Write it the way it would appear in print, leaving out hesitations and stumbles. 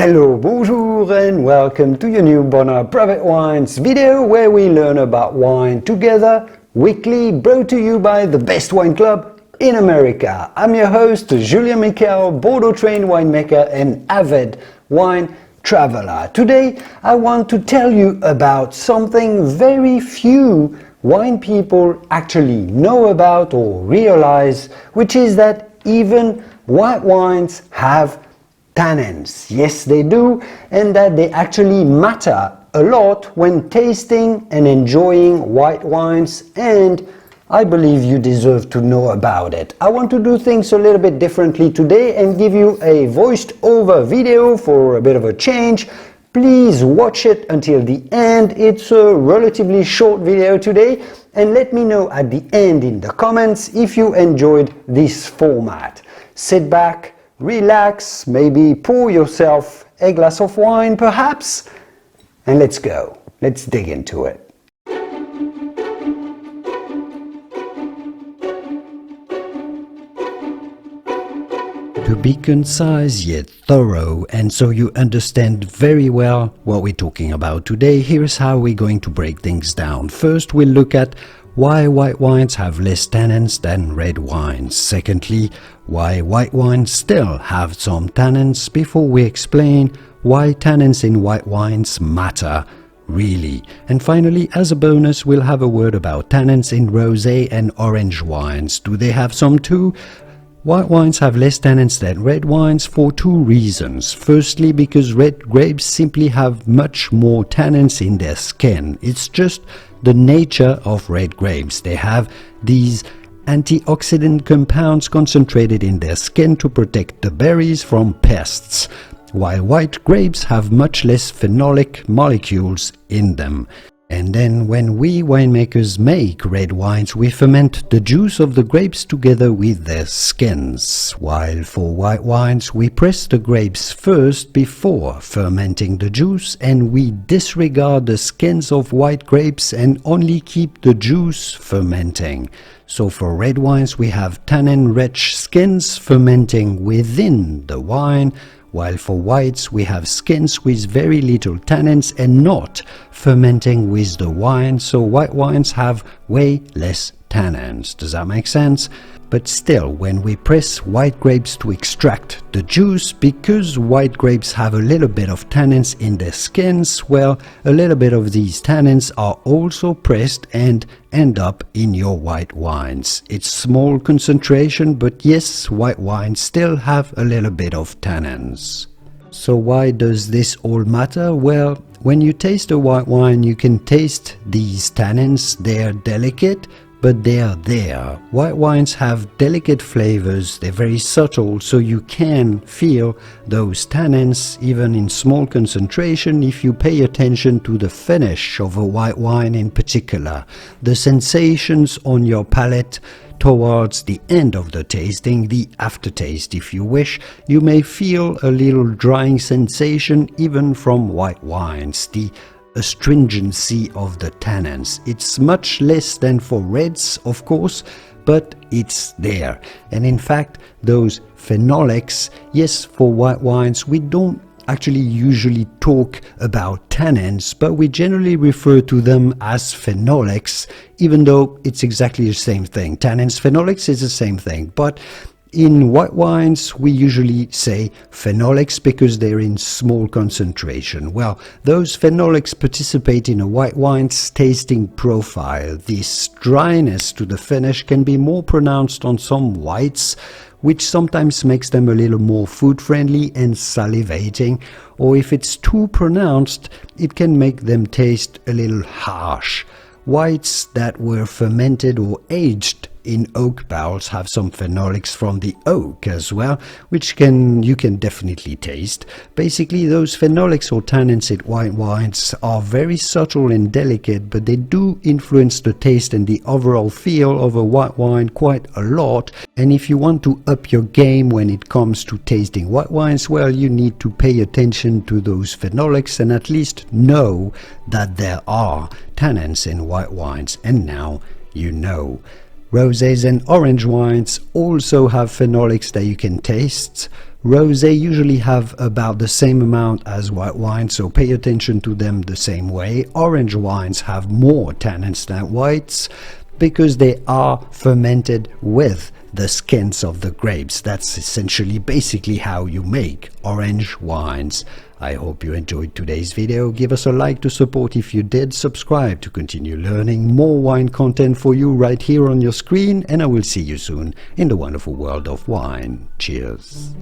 Hello, bonjour and welcome to your new Bonheur Private Wines video where we learn about wine together, weekly, brought to you by the best wine club in America. I'm your host, Julien Michel, Bordeaux-trained winemaker and avid wine traveler. Today, I want to tell you about something very few wine people actually know about or realize, which is that even white wines have tannins. Yes, they do, and that they actually matter a lot when tasting and enjoying white wines, and I believe you deserve to know about it. I want to do things a little bit differently today and give you a voiced over video for a bit of a change. Please watch it until the end. It's a relatively short video today, and let me know at the end in the comments if you enjoyed this format. Sit back, relax, maybe pour yourself a glass of wine perhaps, and let's go. Let's dig into it. To be concise yet thorough, and so you understand very well what we're talking about today, here's how we're going to break things down. First, we'll look at why white wines have less tannins than red wines. Secondly, why white wines still have some tannins, before we explain why tannins in white wines matter really. And finally, as a bonus, we'll have a word about tannins in rosé and orange wines. Do they have some too? White wines have less tannins than red wines for two reasons. Firstly, because red grapes simply have much more tannins in their skin. It's just the nature of red grapes. They have these antioxidant compounds concentrated in their skin to protect the berries from pests, while white grapes have much less phenolic molecules in them. And then when we winemakers make red wines, we ferment the juice of the grapes together with their skins, while for white wines we press the grapes first before fermenting the juice, and we disregard the skins of white grapes and only keep the juice fermenting. So for red wines we have tannin-rich skins fermenting within the wine, while for whites we have skins with very little tannins and not fermenting with the wine, so white wines have way less tannins. Does that make sense? But still, when we press white grapes to extract the juice, because white grapes have a little bit of tannins in their skins, well, a little bit of these tannins are also pressed and end up in your white wines. It's small concentration, but yes, white wines still have a little bit of tannins. So why does this all matter? Well, when you taste a white wine, you can taste these tannins. They're delicate, but they are there. White wines have delicate flavors, they're very subtle, so you can feel those tannins even in small concentration if you pay attention to the finish of a white wine in particular. The sensations on your palate towards the end of the tasting, the aftertaste if you wish, you may feel a little drying sensation even from white wines. The astringency of the tannins. It's much less than for reds, of course, but it's there. And in fact, those phenolics, yes, for white wines, we don't actually usually talk about tannins, but we generally refer to them as phenolics, even though it's exactly the same thing. Tannins, phenolics is the same thing, but in white wines, we usually say phenolics because they're in small concentration. Well, those phenolics participate in a white wine's tasting profile. This dryness to the finish can be more pronounced on some whites, which sometimes makes them a little more food-friendly and salivating, or if it's too pronounced, it can make them taste a little harsh. Whites that were fermented or aged in oak barrels have some phenolics from the oak as well, which you can definitely taste. Basically, those phenolics or tannins in white wines are very subtle and delicate, but they do influence the taste and the overall feel of a white wine quite a lot. And if you want to up your game when it comes to tasting white wines, well, you need to pay attention to those phenolics and at least know that there are tannins in white wines. And now you know. Rosés and orange wines also have phenolics that you can taste, Rosé usually have about the same amount as white wine, so pay attention to them the same way. Orange wines have more tannins than whites because they are fermented with the skins of the grapes. That's essentially basically how you make orange wines. I hope you enjoyed today's video. Give us a like to support if you did. Subscribe to continue learning more wine content for you right here on your screen, and I will see you soon in the wonderful world of wine. Cheers.